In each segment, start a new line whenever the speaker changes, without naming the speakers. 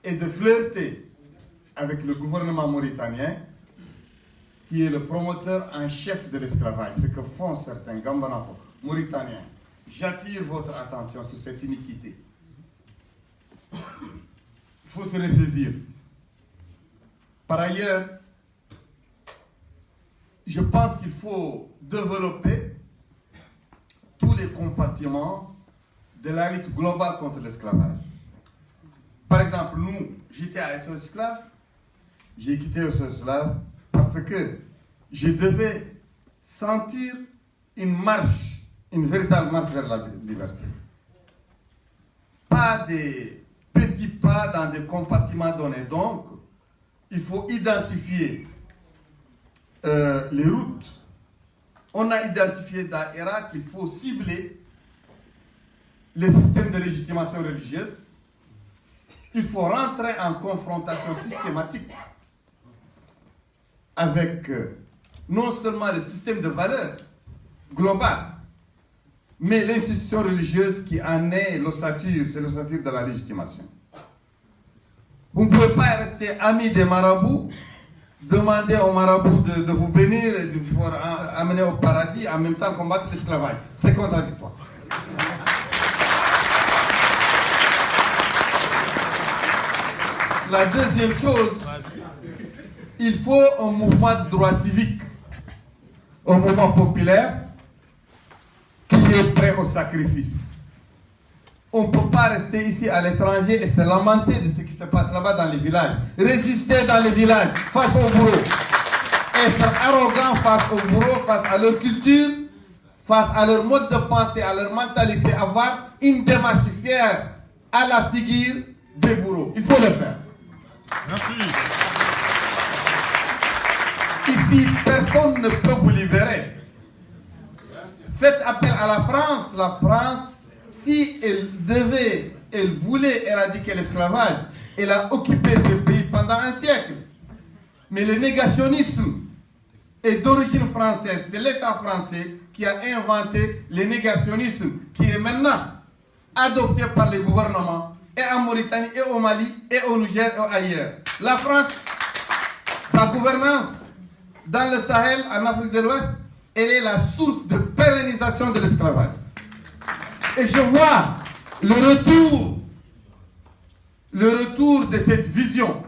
et de flirter avec le gouvernement mauritanien, qui est le promoteur en chef de l'esclavage, ce que font certains Gambanako mauritaniens. J'attire votre attention sur cette iniquité. Il faut se ressaisir. Par ailleurs, je pense qu'il faut développer tous les compartiments de la lutte globale contre l'esclavage. Par exemple, nous, j'étais à SOS Esclaves, j'ai quitté SOS Esclaves parce que je devais sentir une marche, une véritable marche vers la liberté. Pas des petits pas dans des compartiments donnés. Donc, il faut identifier les routes. On a identifié dans l'Irak qu'il faut cibler les systèmes de légitimation religieuse. Il faut rentrer en confrontation systématique avec non seulement le système de valeurs global, mais l'institution religieuse qui en est l'ossature, c'est l'ossature de la légitimation. Vous ne pouvez pas rester ami des marabouts, demander aux marabouts de vous bénir et de vous amener au paradis, en même temps combattre l'esclavage. C'est contradictoire. La deuxième chose, il faut un mouvement de droit civique, un mouvement populaire qui est prêt au sacrifice. On ne peut pas rester ici à l'étranger et se lamenter de ce qui se passe là-bas dans les villages. Résister dans les villages, face au bourreau. Être arrogant face au bourreau, face à leur culture, face à leur mode de pensée, à leur mentalité, avoir une démarche fière à la figure des bourreaux. Il faut le faire.
Merci.
Ici, personne ne peut vous libérer. Faites appel à la France. La France, si elle voulait éradiquer l'esclavage, elle a occupé ce pays pendant un siècle. Mais le négationnisme est d'origine française. C'est l'État français qui a inventé le négationnisme qui est maintenant adopté par les gouvernements et en Mauritanie, et au Mali, et au Niger, et ailleurs. La France, sa gouvernance dans le Sahel, en Afrique de l'Ouest, elle est la source de pérennisation de l'esclavage. Et je vois le retour de cette vision,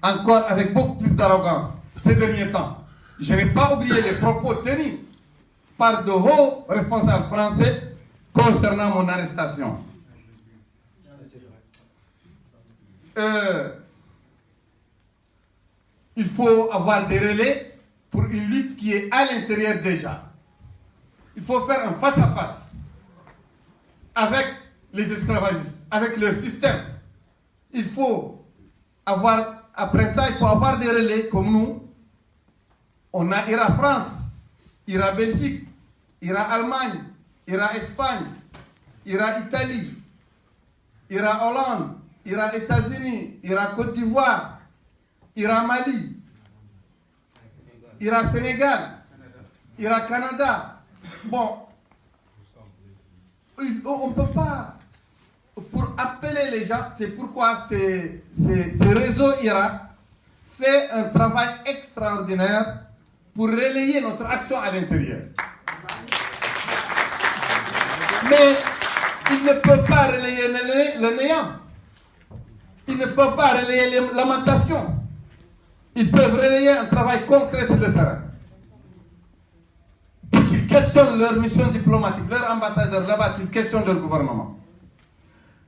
encore avec beaucoup plus d'arrogance, ces derniers temps. Je n'ai pas oublié les propos tenus par de hauts responsables français concernant mon arrestation. Il faut avoir des relais pour une lutte qui est à l'intérieur déjà. Il faut faire un face-à-face avec les esclavagistes, avec le système. Il faut avoir, après ça, il faut avoir des relais comme nous. On a ira France, ira Belgique, ira Allemagne, ira Espagne, ira Italie, ira Hollande, ira États-Unis, ira Côte d'Ivoire, ira Mali, ira Sénégal, ira Canada. Bon, on ne peut pas, pour appeler les gens, c'est pourquoi ce réseau IRA fait un travail extraordinaire pour relayer notre action à l'intérieur. Mais il ne peut pas relayer le néant. Il ne peut pas relayer les lamentations. Ils peuvent relayer un travail concret sur le terrain. Ils questionnent leur mission diplomatique, leur ambassadeur là-bas, ils questionnent leur gouvernement.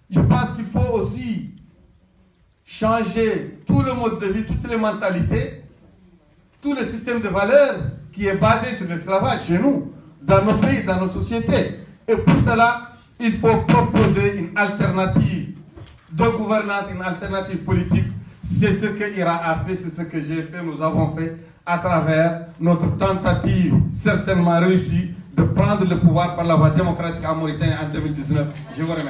Je pense qu'il faut aussi changer tout le mode de vie, toutes les mentalités, tout le système de valeurs qui est basé sur l'esclavage chez nous, dans nos pays, dans nos sociétés. Et pour cela, il faut proposer une alternative de gouvernance, une alternative politique. C'est ce que IRA a fait, c'est ce que j'ai fait, nous avons fait à travers notre tentative, certainement réussie, de prendre le pouvoir par la voie démocratique en Mauritanie en 2019. Je vous remercie.